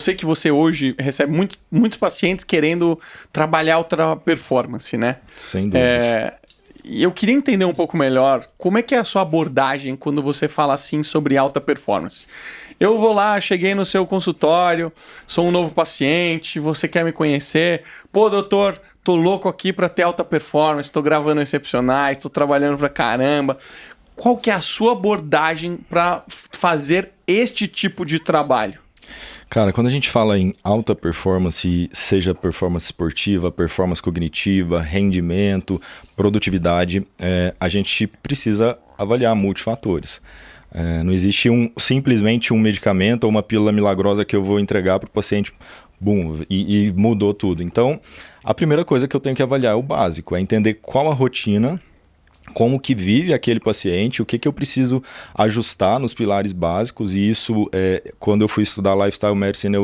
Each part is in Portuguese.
sei que você hoje recebe muitos pacientes querendo trabalhar alta performance, né? Sem dúvidas. E eu queria entender um pouco melhor como é que é a sua abordagem quando você fala assim sobre alta performance. Eu vou lá, cheguei no seu consultório, sou um novo paciente, você quer me conhecer. Pô, doutor, tô louco aqui para ter alta performance, tô gravando excepcionais, tô trabalhando pra caramba. Qual que é a sua abordagem para fazer este tipo de trabalho? Cara, quando a gente fala em alta performance, seja performance esportiva, performance cognitiva, rendimento, produtividade, a gente precisa avaliar multifatores. Não existe simplesmente um medicamento ou uma pílula milagrosa que eu vou entregar para o paciente, bum, e mudou tudo. Então, a primeira coisa que eu tenho que avaliar é o básico, é entender qual a rotina, como que vive aquele paciente, o que eu preciso ajustar nos pilares básicos. E isso, quando eu fui estudar Lifestyle Medicine,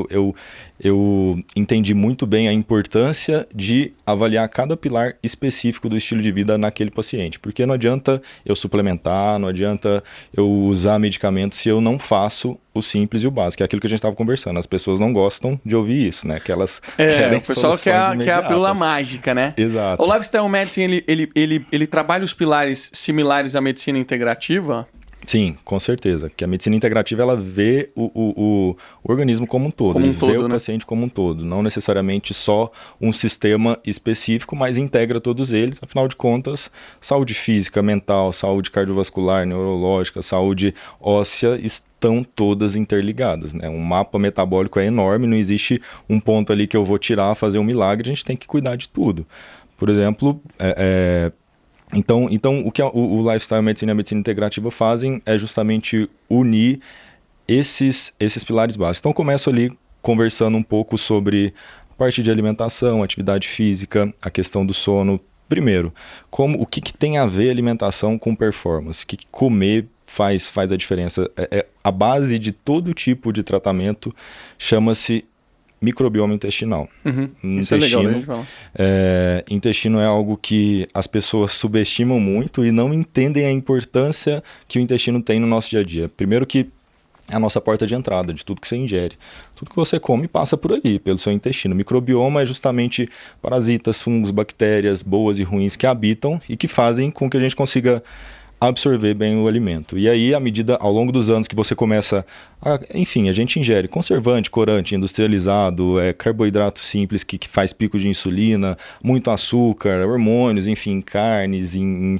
eu entendi muito bem a importância de avaliar cada pilar específico do estilo de vida naquele paciente. Porque não adianta eu suplementar, não adianta eu usar medicamentos se eu não faço o simples e o básico. É aquilo que a gente estava conversando. As pessoas não gostam de ouvir isso, né? Que elas querem o pessoal quer a pílula mágica, né? Exato. O Lifestyle Medicine, ele trabalha os pilares similares à medicina integrativa? Sim, com certeza. Que a medicina integrativa, ela vê o organismo como um todo. Como um ele todo, vê o né? paciente como um todo. Não necessariamente só um sistema específico, mas integra todos eles. Afinal de contas, saúde física, mental, saúde cardiovascular, neurológica, saúde óssea, estão todas interligadas, né? Um mapa metabólico é enorme, não existe um ponto ali que eu vou tirar, fazer um milagre, a gente tem que cuidar de tudo. Por exemplo, Então, o que o Lifestyle Medicine e a medicina integrativa fazem é justamente unir esses pilares básicos. Então, eu começo ali conversando um pouco sobre a parte de alimentação, atividade física, a questão do sono. Primeiro, o que tem a ver alimentação com performance? O que comer faz a diferença? A base de todo tipo de tratamento chama-se microbioma intestinal. Isso é legal, né, de falar. Intestino é algo que as pessoas subestimam muito e não entendem a importância que o intestino tem no nosso dia a dia. Primeiro que é a nossa porta de entrada de tudo que você ingere. Tudo que você come passa por ali, pelo seu intestino. O microbioma é justamente parasitas, fungos, bactérias boas e ruins que habitam e que fazem com que a gente consiga absorver bem o alimento. E aí, à medida, ao longo dos anos que você começa enfim, a gente ingere conservante, corante, industrializado, carboidrato simples que faz pico de insulina, muito açúcar, hormônios, enfim, carnes, em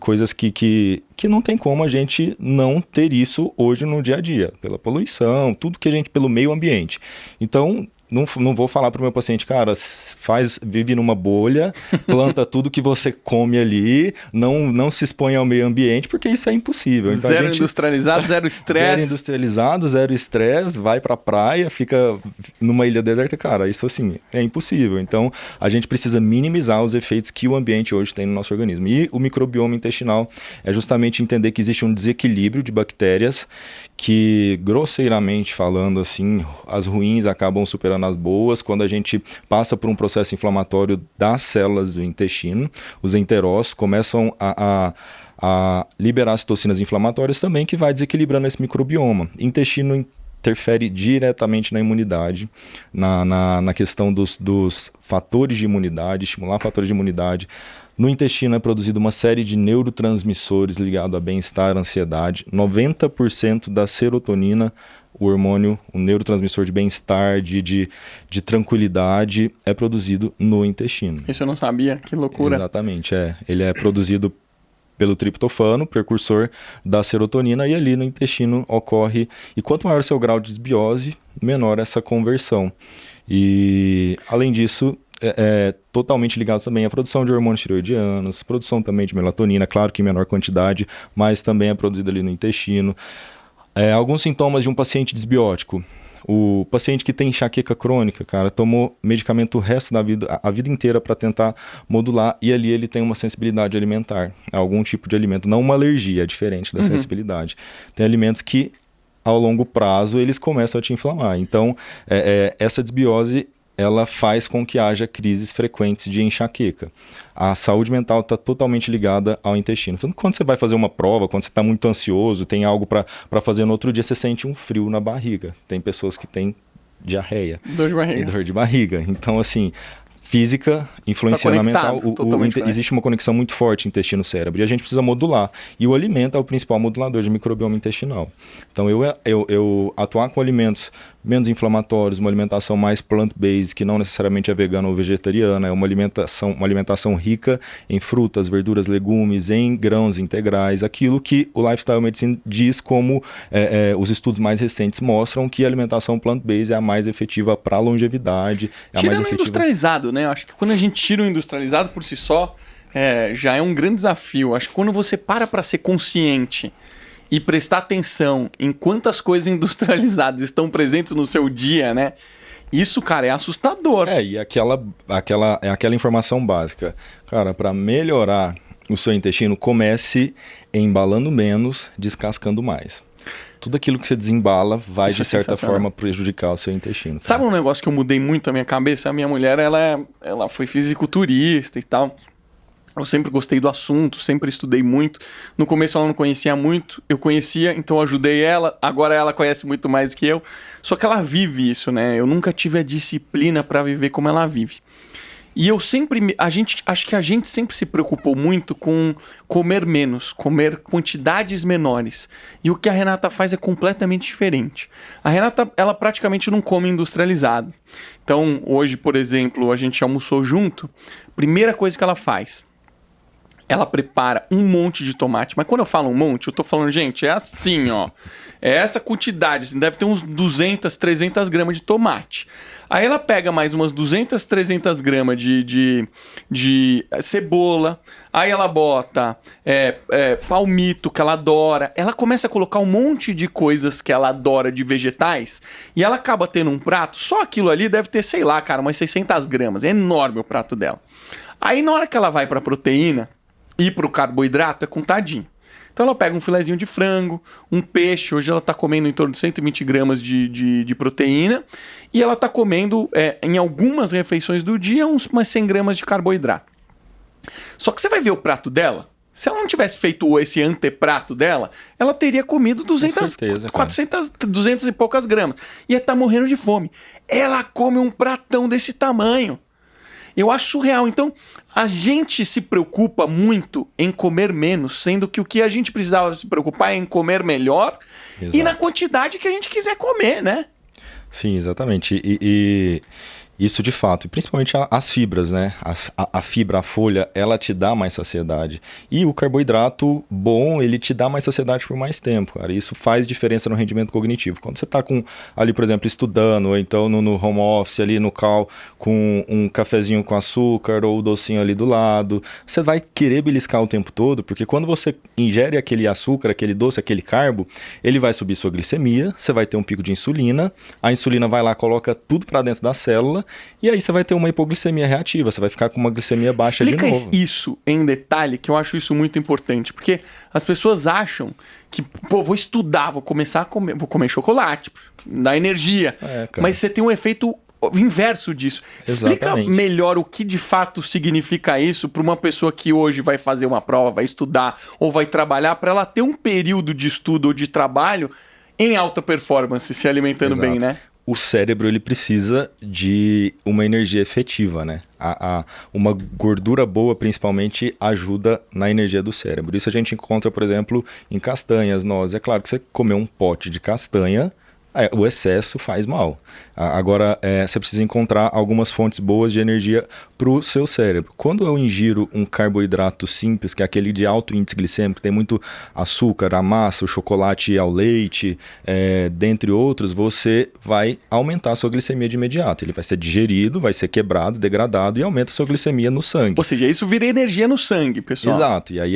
coisas que não tem como a gente não ter isso hoje no dia a dia, pela poluição, tudo que a gente, pelo meio ambiente. Então, não vou falar para o meu paciente, cara, vive numa bolha, planta tudo que você come ali, não se expõe ao meio ambiente, porque isso é impossível. Então, zero industrializado, zero estresse. Zero industrializado, zero estresse, vai para a praia, fica numa ilha deserta, cara, isso assim, é impossível. Então, a gente precisa minimizar os efeitos que o ambiente hoje tem no nosso organismo. E o microbioma intestinal é justamente entender que existe um desequilíbrio de bactérias que, grosseiramente falando assim, as ruins acabam superando as boas quando a gente passa por um processo inflamatório das células do intestino. Os enterócitos começam a liberar as toxinas inflamatórias também, que vai desequilibrando esse microbioma. Intestino interfere diretamente na imunidade, na questão dos fatores de imunidade, estimular fatores de imunidade. No intestino é produzido uma série de neurotransmissores ligados a bem-estar, ansiedade. 90% da serotonina, o hormônio, o neurotransmissor de bem-estar, de tranquilidade, é produzido no intestino. Isso eu não sabia, que loucura. Exatamente, ele é produzido pelo triptofano, precursor da serotonina, e ali no intestino ocorre, e quanto maior o seu grau de desbiose, menor essa conversão. E, além disso, é totalmente ligado também à produção de hormônios tireoidianos, produção também de melatonina, claro que em menor quantidade, mas também é produzido ali no intestino. Alguns sintomas de um paciente desbiótico. O paciente que tem enxaqueca crônica, cara, tomou medicamento o resto da vida, a vida inteira para tentar modular, e ali ele tem uma sensibilidade alimentar a algum tipo de alimento, não uma alergia, é diferente da sensibilidade. Tem alimentos que, ao longo prazo, eles começam a te inflamar. Então, essa desbiose, ela faz com que haja crises frequentes de enxaqueca. A saúde mental está totalmente ligada ao intestino. Então, quando você vai fazer uma prova, quando você está muito ansioso, tem algo para fazer no outro dia, você sente um frio na barriga. Tem pessoas que têm diarreia. Dor de barriga. E dor de barriga. Então, assim, física influenciando a mental. Existe uma conexão muito forte intestino-cérebro. E a gente precisa modular. E o alimento é o principal modulador de microbioma intestinal. Então, eu atuar com alimentos menos inflamatórios, uma alimentação mais plant-based, que não necessariamente é vegana ou vegetariana, é uma alimentação rica em frutas, verduras, legumes, em grãos integrais, aquilo que o Lifestyle Medicine diz como os estudos mais recentes mostram que a alimentação plant-based é a mais efetiva para a longevidade. Tirando o industrializado, né? Eu acho que quando a gente tira o industrializado por si só, já é um grande desafio. Acho que quando você para ser consciente e prestar atenção em quantas coisas industrializadas estão presentes no seu dia, né? Isso, cara, é assustador. E aquela informação básica. Cara, para melhorar o seu intestino, comece embalando menos, descascando mais. Tudo aquilo que você desembala vai, de certa forma, prejudicar o seu intestino. Tá? Sabe um negócio que eu mudei muito na minha cabeça? A minha mulher, ela foi fisiculturista e tal. Eu sempre gostei do assunto, sempre estudei muito. No começo ela não conhecia muito, eu conhecia, então eu ajudei ela. Agora ela conhece muito mais que eu. Só que ela vive isso, né? Eu nunca tive a disciplina para viver como ela vive. E eu sempre, acho que a gente sempre se preocupou muito com comer menos, comer quantidades menores. E o que a Renata faz é completamente diferente. A Renata, ela praticamente não come industrializado. Então, hoje, por exemplo, a gente almoçou junto. Primeira coisa que ela faz, ela prepara um monte de tomate. Mas quando eu falo um monte, eu tô falando, gente, é assim, ó. É essa quantidade, assim, deve ter uns 200, 300 gramas de tomate. Aí ela pega mais umas 200, 300 gramas de cebola. Aí ela bota palmito, que ela adora. Ela começa a colocar um monte de coisas que ela adora de vegetais. E ela acaba tendo um prato. Só aquilo ali deve ter, sei lá, cara, umas 600 gramas. É enorme o prato dela. Aí na hora que ela vai pra proteína e pro carboidrato, é contadinho. Então ela pega um filezinho de frango, um peixe, hoje ela está comendo em torno de 120 gramas de proteína, e ela está comendo, em algumas refeições do dia, umas 100 gramas de carboidrato. Só que você vai ver o prato dela, se ela não tivesse feito esse anteprato dela, ela teria comido 200 e poucas gramas, e ia estar morrendo de fome. Ela come um pratão desse tamanho. Eu acho surreal. Então, a gente se preocupa muito em comer menos, sendo que o que a gente precisava se preocupar é em comer melhor. Exato. E na quantidade que a gente quiser comer, né? Sim, exatamente. E isso de fato, e principalmente as fibras, né? A fibra, a folha, ela te dá mais saciedade. E o carboidrato bom, ele te dá mais saciedade por mais tempo, cara. Isso faz diferença no rendimento cognitivo. Quando você está ali, por exemplo, estudando, ou então no home office, ali no call, com um cafezinho com açúcar, ou o docinho ali do lado, você vai querer beliscar o tempo todo, porque quando você ingere aquele açúcar, aquele doce, aquele carbo, ele vai subir sua glicemia, você vai ter um pico de insulina, a insulina vai lá, coloca tudo para dentro da célula, e aí você vai ter uma hipoglicemia reativa, você vai ficar com uma glicemia baixa de novo. Explica isso em detalhe, que eu acho isso muito importante, porque as pessoas acham que, vou estudar, vou comer chocolate, dá energia, mas você tem um efeito inverso disso. Exatamente. Explica melhor o que de fato significa isso para uma pessoa que hoje vai fazer uma prova, vai estudar ou vai trabalhar, para ela ter um período de estudo ou de trabalho em alta performance, se alimentando bem, né? O cérebro, ele precisa de uma energia efetiva, né? Uma gordura boa, principalmente, ajuda na energia do cérebro. Isso a gente encontra, por exemplo, em castanhas, nozes. É claro que você comer um pote de castanha, o excesso faz mal. Agora, você precisa encontrar algumas fontes boas de energia para o seu cérebro. Quando eu ingiro um carboidrato simples, que é aquele de alto índice glicêmico, que tem muito açúcar, a massa, o chocolate ao leite, dentre outros, você vai aumentar a sua glicemia de imediato. Ele vai ser digerido, vai ser quebrado, degradado e aumenta a sua glicemia no sangue. Ou seja, isso vira energia no sangue, pessoal. Exato. E aí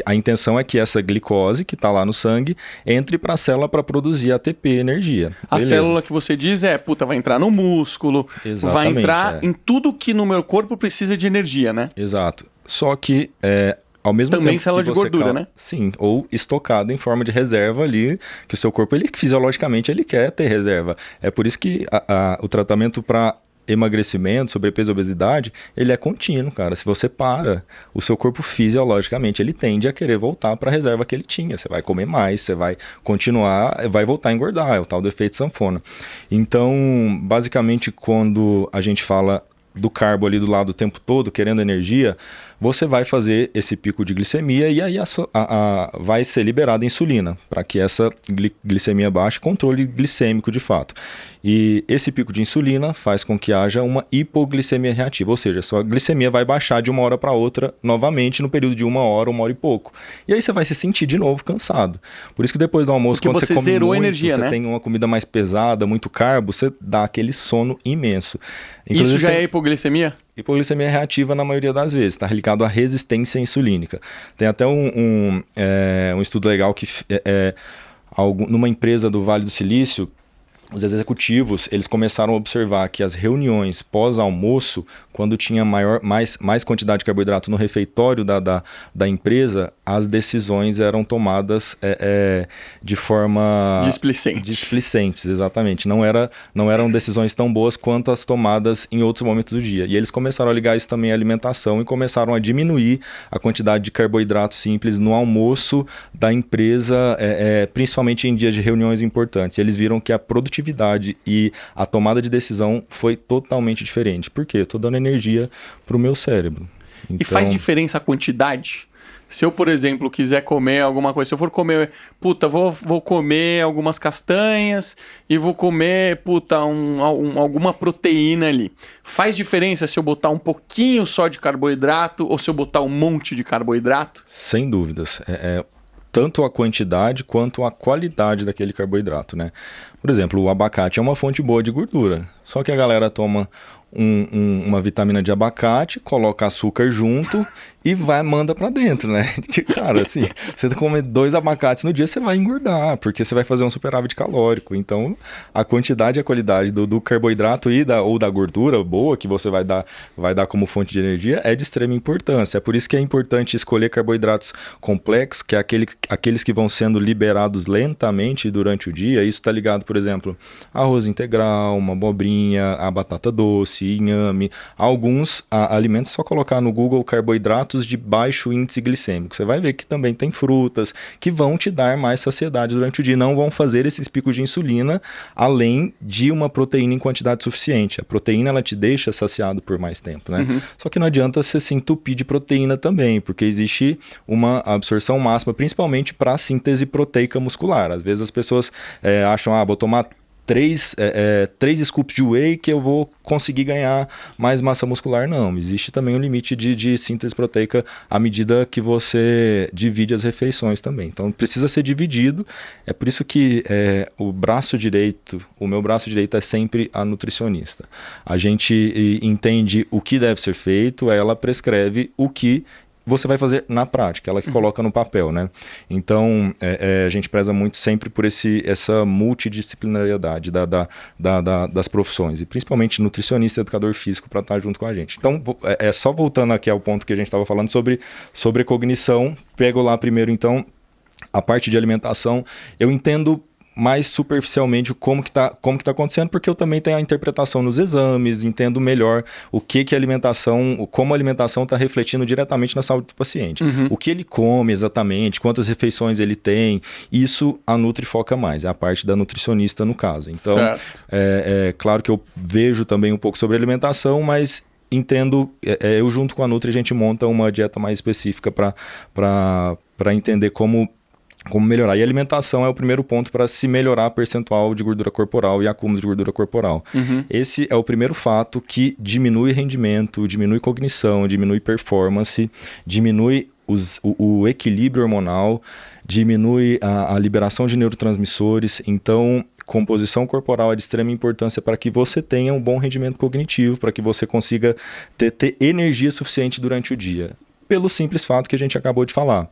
a intenção é que essa glicose que está lá no sangue entre para a célula para produzir ATP, energia. A célula que você diz vai entrar no músculo, vai entrar em tudo que no meu corpo precisa de energia, né? Exato. Só que ao mesmo também tempo célula de gordura, né? Sim, ou estocado em forma de reserva ali, que o seu corpo, ele fisiologicamente, ele quer ter reserva. É por isso que o tratamento para emagrecimento, sobrepeso e obesidade, ele é contínuo, cara. Se você para, o seu corpo fisiologicamente, ele tende a querer voltar para a reserva que ele tinha. Você vai comer mais, você vai continuar, vai voltar a engordar, é o tal do efeito sanfona. Então, basicamente, quando a gente fala do carbo ali do lado o tempo todo, querendo energia, você vai fazer esse pico de glicemia e aí vai ser liberada insulina, para que essa glicemia baixe, controle glicêmico de fato. E esse pico de insulina faz com que haja uma hipoglicemia reativa, ou seja, a sua glicemia vai baixar de uma hora para outra novamente no período de uma hora e pouco. E aí você vai se sentir de novo cansado. Por isso que depois do almoço, porque quando você come zerou muito, energia, você né? tem uma comida mais pesada, muito carbo, você dá aquele sono imenso. Inclusive, isso já é hipoglicemia? Hipoglicemia reativa na maioria das vezes, está ligado à resistência insulínica. Tem até um estudo legal que numa empresa do Vale do Silício, os executivos, eles começaram a observar que as reuniões pós-almoço, quando tinha mais quantidade de carboidrato no refeitório da empresa, as decisões eram tomadas de forma... displicentes, exatamente. Não eram decisões tão boas quanto as tomadas em outros momentos do dia. E eles começaram a ligar isso também à alimentação e começaram a diminuir a quantidade de carboidrato simples no almoço da empresa, principalmente em dias de reuniões importantes. E eles viram que a produtividade e a tomada de decisão foi totalmente diferente. Por quê? Eu estou dando energia para o meu cérebro. Então... E faz diferença a quantidade? Se eu, por exemplo, quiser comer alguma coisa, se eu for comer, vou comer algumas castanhas e vou comer, alguma proteína ali. Faz diferença se eu botar um pouquinho só de carboidrato ou se eu botar um monte de carboidrato? Sem dúvidas. Tanto a quantidade quanto a qualidade daquele carboidrato, né? Por exemplo, o abacate é uma fonte boa de gordura, só que a galera toma uma vitamina de abacate, coloca açúcar junto e manda pra dentro, né? Cara, assim, você comer 2 abacates no dia, você vai engordar, porque você vai fazer um superávit calórico. Então, a quantidade e a qualidade do carboidrato ou da gordura boa que você vai dar como fonte de energia é de extrema importância. É por isso que é importante escolher carboidratos complexos, que é aqueles que vão sendo liberados lentamente durante o dia. Isso está ligado, por exemplo, arroz integral, uma abobrinha, a batata doce, inhame. Alguns alimentos, só colocar no Google carboidratos de baixo índice glicêmico. Você vai ver que também tem frutas que vão te dar mais saciedade durante o dia, não vão fazer esses picos de insulina além de uma proteína em quantidade suficiente. A proteína, ela te deixa saciado por mais tempo, né? Uhum. Só que não adianta você se entupir de proteína também, porque existe uma absorção máxima, principalmente para a síntese proteica muscular. Às vezes as pessoas acham, vou tomar 3 scoops de whey que eu vou conseguir ganhar mais massa muscular. Não, existe também um limite de síntese proteica à medida que você divide as refeições também. Então precisa ser dividido. É por isso que o meu braço direito é sempre a nutricionista. A gente entende o que deve ser feito, ela prescreve o que você vai fazer na prática, ela que coloca no papel, né? Então, a gente preza muito sempre por essa multidisciplinariedade das profissões, e principalmente nutricionista e educador físico para estar junto com a gente. Então, só voltando aqui ao ponto que a gente estava falando sobre cognição, pego lá primeiro, então, a parte de alimentação. Eu entendo mais superficialmente como que tá acontecendo, porque eu também tenho a interpretação nos exames, entendo melhor como a alimentação está refletindo diretamente na saúde do paciente. Uhum. O que ele come exatamente, quantas refeições ele tem, isso a Nutri foca mais, é a parte da nutricionista no caso. Então, claro que eu vejo também um pouco sobre alimentação, mas entendo, eu junto com a Nutri a gente monta uma dieta mais específica para entender como melhorar. E a alimentação é o primeiro ponto para se melhorar percentual de gordura corporal e acúmulo de gordura corporal. Uhum. Esse é o primeiro fato que diminui rendimento, diminui cognição, diminui performance, diminui o equilíbrio hormonal, diminui a liberação de neurotransmissores. Então, composição corporal é de extrema importância para que você tenha um bom rendimento cognitivo, para que você consiga ter energia suficiente durante o dia. Pelo simples fato que a gente acabou de falar.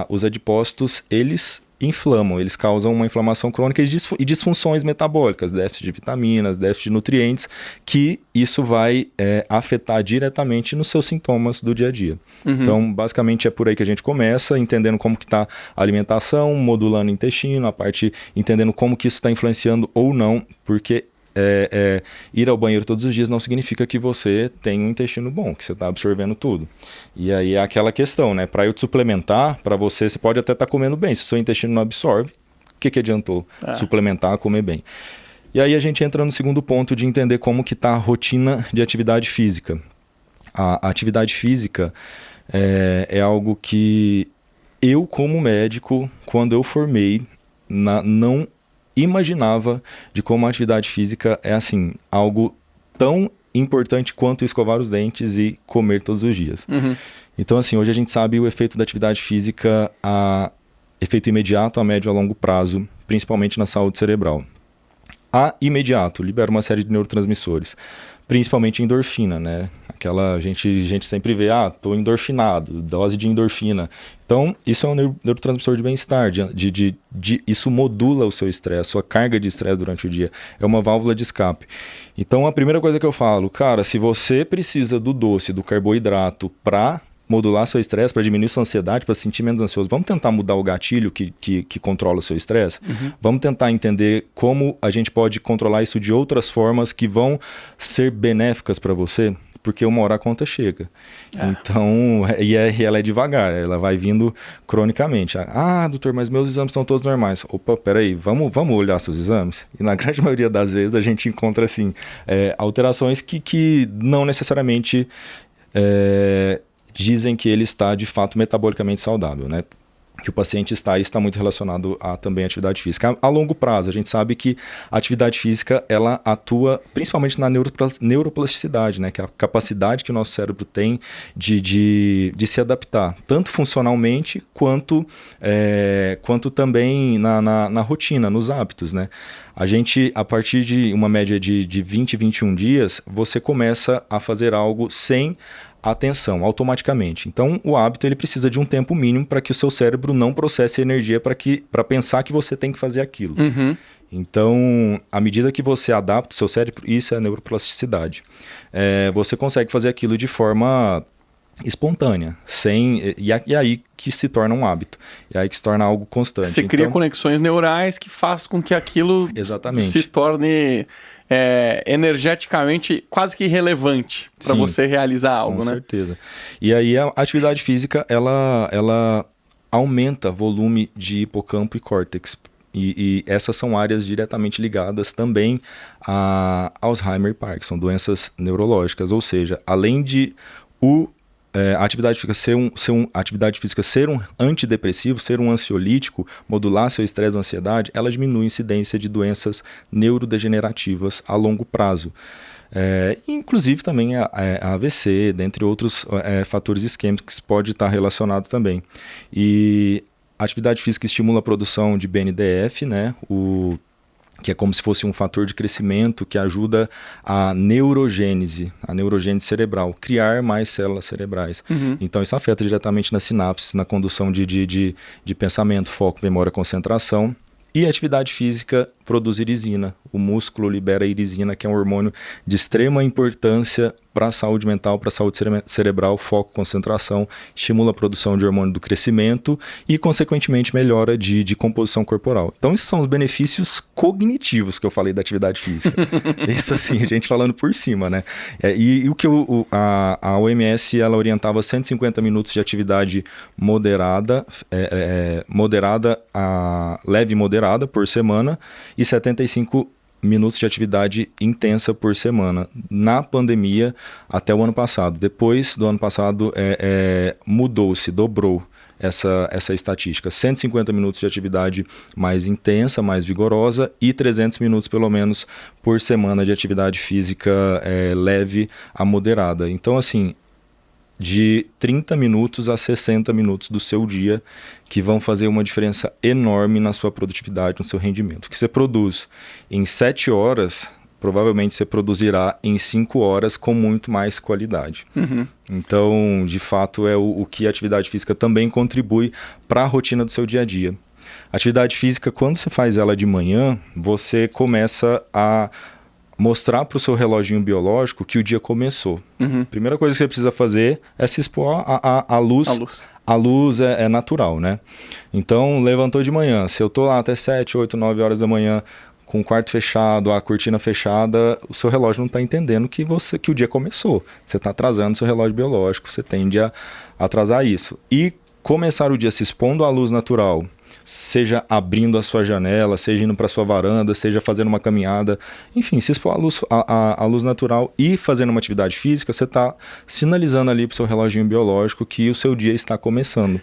Os adipócitos, eles inflamam, eles causam uma inflamação crônica e disfunções metabólicas, déficit de vitaminas, déficit de nutrientes, que isso vai afetar diretamente nos seus sintomas do dia a dia. Uhum. Então, basicamente é por aí que a gente começa, entendendo como que está a alimentação, modulando o intestino, entendendo como que isso está influenciando ou não, porque ir ao banheiro todos os dias não significa que você tem um intestino bom, que você está absorvendo tudo. E aí é aquela questão, né? Para eu te suplementar, para você pode até estar comendo bem. Se o seu intestino não absorve, o que adiantou suplementar, comer bem? E aí a gente entra no segundo ponto de entender como que está a rotina de atividade física. A atividade física é algo que eu, como médico, quando eu formei, não imaginava de como a atividade física é assim, algo tão importante quanto escovar os dentes e comer todos os dias. Então assim, hoje a gente sabe o efeito da atividade física, efeito imediato, a médio e a longo prazo, principalmente na saúde cerebral. A imediato, libera uma série de neurotransmissores, principalmente endorfina, né? A gente sempre vê, tô endorfinado, dose de endorfina. Então, isso é um neurotransmissor de bem-estar, isso modula o seu estresse, a sua carga de estresse durante o dia. É uma válvula de escape. Então, a primeira coisa que eu falo, cara, se você precisa do doce, do carboidrato para modular seu estresse, para diminuir sua ansiedade, para se sentir menos ansioso, vamos tentar mudar o gatilho que controla o seu estresse? Vamos tentar entender como a gente pode controlar isso de outras formas que vão ser benéficas para você? Porque uma hora a conta chega. Então, ela é devagar, ela vai vindo cronicamente. Doutor, mas meus exames estão todos normais. Opa, peraí, vamos olhar seus exames? E na grande maioria das vezes a gente encontra, assim, alterações que não necessariamente dizem que ele está, de fato, metabolicamente saudável, né? Que o paciente está muito relacionado a também atividade física. A longo prazo, a gente sabe que a atividade física, ela atua principalmente na neuroplasticidade, né? Que é a capacidade que o nosso cérebro tem de se adaptar, tanto funcionalmente quanto também na rotina, nos hábitos, né? A gente, a partir de uma média de 20, 21 dias, você começa a fazer algo sem atenção, automaticamente. Então, o hábito ele precisa de um tempo mínimo para que o seu cérebro não processe energia para pensar que você tem que fazer aquilo. Então, à medida que você adapta o seu cérebro, isso é a neuroplasticidade. Você consegue fazer aquilo de forma espontânea, e aí que se torna um hábito, e aí que se torna algo constante. Você cria conexões neurais que faz com que aquilo se torne energeticamente quase que irrelevante para você realizar algo, né? Com certeza. E aí a atividade física, ela aumenta volume de hipocampo e córtex. E essas são áreas diretamente ligadas também a Alzheimer e Parkinson, doenças neurológicas. Ou seja, além de a atividade física ser um antidepressivo, ser um ansiolítico, modular seu estresse e ansiedade, ela diminui a incidência de doenças neurodegenerativas a longo prazo. Inclusive também a AVC, dentre outros fatores isquêmicos, pode estar relacionado também. E a atividade física estimula a produção de BNDF, né? Que é como se fosse um fator de crescimento que ajuda a neurogênese cerebral, criar mais células cerebrais. Então isso afeta diretamente nas sinapses, na condução de pensamento, foco, memória, concentração. E a atividade física produz irisina. O músculo libera irisina, que é um hormônio de extrema importância para a saúde mental, para a saúde cerebral, foco, concentração, estimula a produção de hormônio do crescimento e, consequentemente, melhora de composição corporal. Então, esses são os benefícios cognitivos que eu falei da atividade física. Isso, assim, a gente falando por cima, né? E o que a OMS, ela orientava 150 minutos de atividade moderada, leve e moderada por semana, e 75 minutos de atividade intensa por semana, na pandemia até o ano passado. Depois do ano passado mudou-se, dobrou essa estatística. 150 minutos de atividade mais intensa, mais vigorosa e 300 minutos pelo menos por semana de atividade física leve a moderada. Então, assim, de 30 minutos a 60 minutos do seu dia que vão fazer uma diferença enorme na sua produtividade, no seu rendimento. O que você produz em 7 horas, provavelmente você produzirá em 5 horas com muito mais qualidade. Então, de fato, é o que a atividade física também contribui para a rotina do seu dia a dia. Atividade física, quando você faz ela de manhã, você começa a mostrar para o seu reloginho biológico que o dia começou. Primeira coisa que você precisa fazer é se expor à luz. A luz é natural, né? Então, levantou de manhã. Se eu estou lá até 7, 8, 9 horas da manhã com o quarto fechado, a cortina fechada, o seu relógio não está entendendo que o dia começou. Você está atrasando seu relógio biológico, você tende a atrasar isso. E começar o dia se expondo à luz natural, seja abrindo a sua janela, seja indo para sua varanda, seja fazendo uma caminhada, enfim, se expor à luz natural e fazendo uma atividade física, você está sinalizando ali para o seu reloginho biológico que o seu dia está começando.